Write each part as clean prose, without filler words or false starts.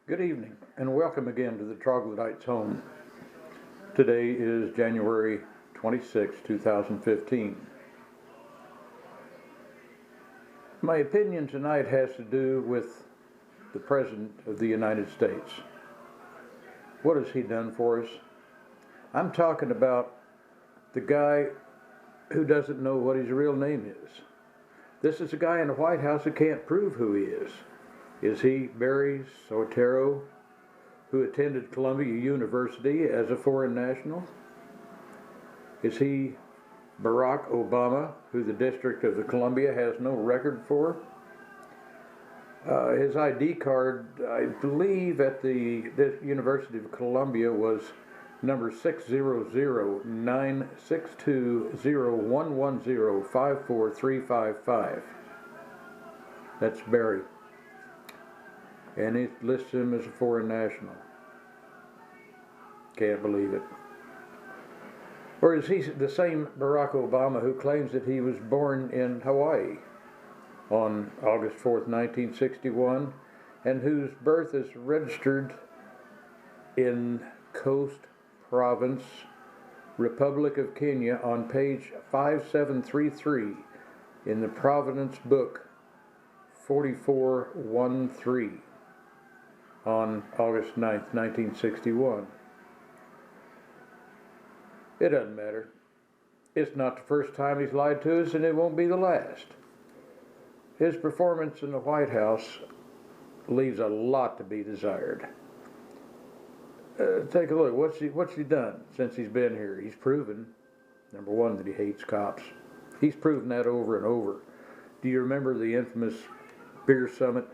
Good evening, and welcome again to the Troglodyte's home. Today is January 26, 2015. My opinion tonight has to do with the President of the United States. What has he done for us? I'm talking about the guy who doesn't know what his real name is. This is a guy in the White House who can't prove who he is. Is he Barry Soetoro, who attended Columbia University as a foreign national? Is he Barack Obama, who the District of Columbia has no record for? His ID card, I believe, at the University of Columbia was number 600-962-0110-54355. That's Barry. And it lists him as a foreign national. Can't believe it. Or is he the same Barack Obama who claims that he was born in Hawaii on August 4th, 1961, and whose birth is registered in Coast Province, Republic of Kenya on page 5733 in the Providence Book 4413 on August 9th, 1961. It doesn't matter. It's not the first time he's lied to us, and it won't be the last. His performance in the White House leaves a lot to be desired. Take a look. What's he done since he's been here? He's proven, number one, that he hates cops. He's proven that over and over. Do you remember the infamous beer summit?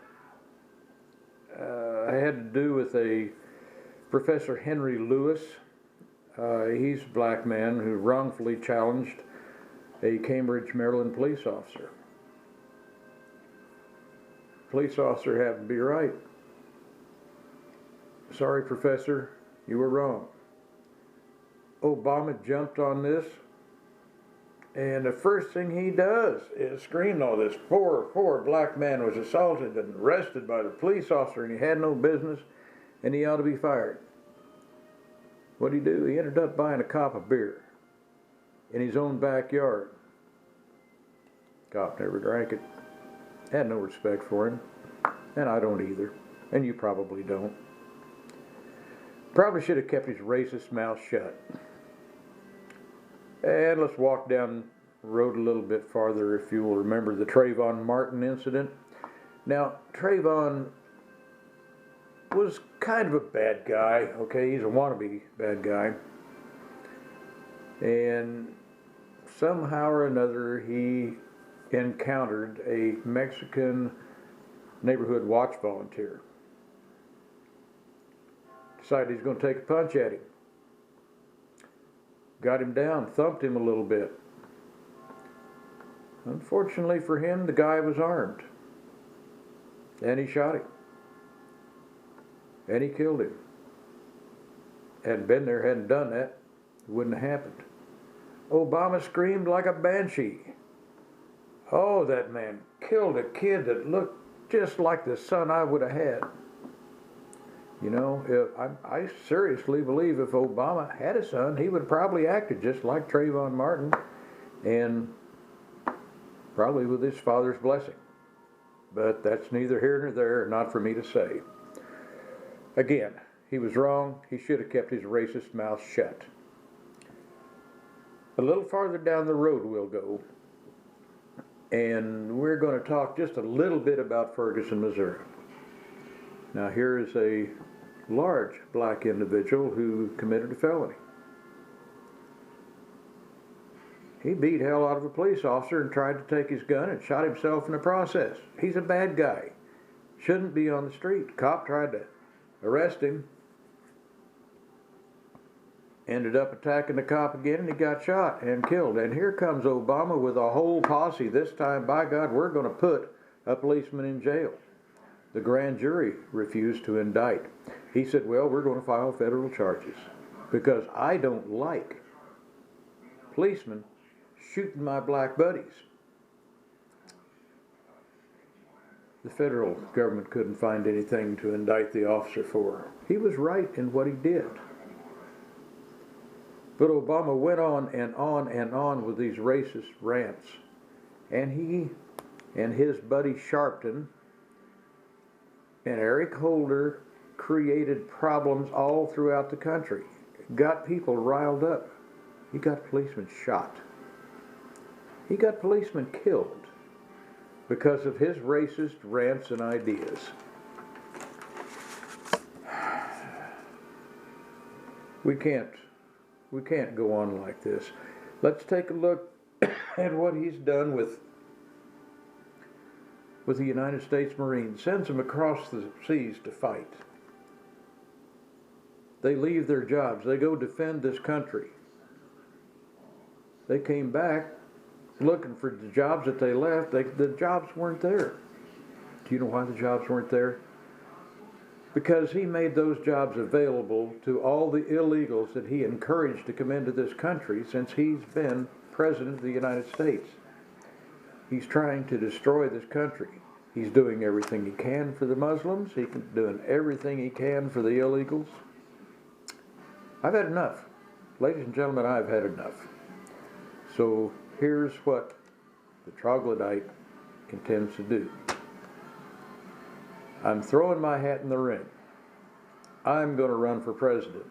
I had to do with a Professor Henry Lewis. He's a black man who wrongfully challenged a Cambridge, Maryland police officer. Police officer happened to be right. Sorry, Professor, you were wrong. Obama jumped on this, and the first thing he does is scream all this. Poor black man was assaulted and arrested by the police officer, and he had no business, and he ought to be fired. What did he do? He ended up buying a cop a beer in his own backyard. Cop never drank it. Had no respect for him, and I don't either, and you probably don't. Probably should have kept his racist mouth shut. And let's walk down the road a little bit farther, if you will remember the Trayvon Martin incident. Now, Trayvon was kind of a bad guy, okay? He's a wannabe bad guy. And somehow or another, he encountered a Mexican neighborhood watch volunteer. Decided he's going to take a punch at him. Got him down, thumped him a little bit. Unfortunately for him, the guy was armed. And he shot him. And he killed him. Hadn't been there, hadn't done that, it wouldn't have happened. Obama screamed like a banshee. Oh, that man killed a kid that looked just like the son I would have had. You know, I seriously believe if Obama had a son, he would have probably acted just like Trayvon Martin, and probably with his father's blessing. But that's neither here nor there, not for me to say. Again, he was wrong. He should have kept his racist mouth shut. A little farther down the road we'll go, and we're going to talk just a little bit about Ferguson, Missouri. Now here is a large black individual who committed a felony. He beat hell out of a police officer and tried to take his gun and shot himself in the process. He's a bad guy. Shouldn't be on the street. Cop tried to arrest him. Ended up attacking the cop again, and he got shot and killed. And here comes Obama with a whole posse. This time, by God, we're going to put a policeman in jail. The grand jury refused to indict. He said, well, we're going to file federal charges because I don't like policemen shooting my black buddies. the federal government couldn't find anything to indict the officer for. He was right in what he did. But Obama went on and on and on with these racist rants. And he and his buddy Sharpton and Eric Holder created problems all throughout the country. Got people riled up. He got policemen shot. He got policemen killed because of his racist rants and ideas. We can't go on like this. Let's take a look at what he's done with the United States Marines. Sends them across the seas to fight. They leave their jobs. They go defend this country. They came back looking for the jobs that they left. The jobs weren't there. Do you know why the jobs weren't there? Because he made those jobs available to all the illegals that he encouraged to come into this country since he's been President of the United States. He's trying to destroy this country. He's doing everything he can for the Muslims. He's doing everything he can for the illegals. I've had enough. Ladies and gentlemen, I've had enough. So here's what the Troglodyte intends to do. I'm throwing my hat in the ring. I'm going to run for president.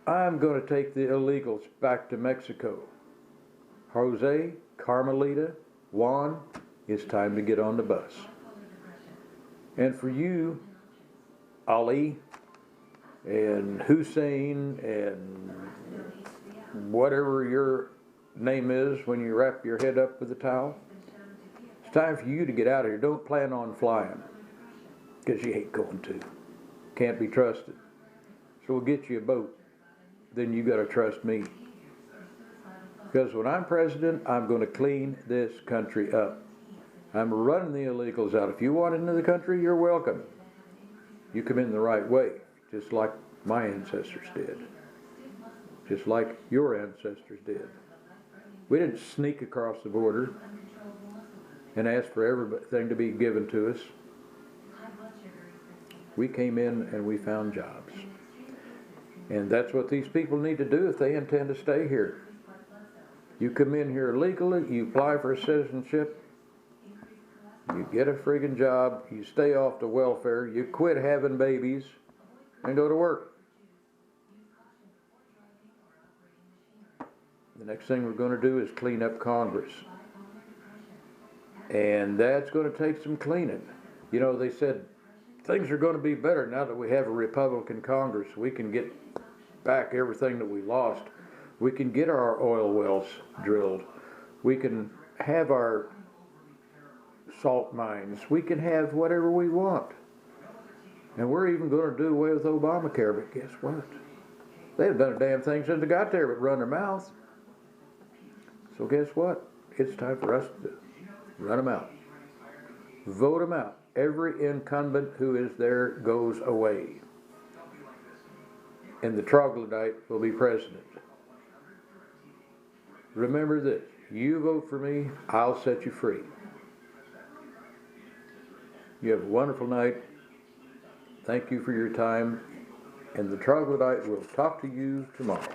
I'm going to take the illegals back to Mexico. Jose, Carmelita, Juan, it's time to get on the bus. And for you, Ali, and Hussein, and whatever your name is when you wrap your head up with a towel, it's time for you to get out of here. Don't plan on flying, because you ain't going to. Can't be trusted. So we'll get you a boat. Then you got to trust me. Because when I'm president, I'm going to clean this country up. I'm running the illegals out. If you want into the country, you're welcome. You come in the right way, just like my ancestors did. Just like your ancestors did. We didn't sneak across the border and ask for everything to be given to us. We came in and we found jobs. And that's what these people need to do if they intend to stay here. You come in here legally, you apply for citizenship, you get a friggin' job, you stay off the welfare, you quit having babies, and go to work. The next thing we're going to do is clean up Congress. And that's going to take some cleaning. You know, they said things are going to be better now that we have a Republican Congress. We can get back everything that we lost. We can get our oil wells drilled. We can have our salt mines. We can have whatever we want. And we're even going to do away with Obamacare. But guess what? They haven't done a damn thing since they got there but run their mouth. So guess what? It's time for us to run them out. Vote them out. Every incumbent who is there goes away. And the Troglodyte will be president. Remember this. You vote for me, I'll set you free. You have a wonderful night. Thank you for your time. And the Troglodyte will talk to you tomorrow.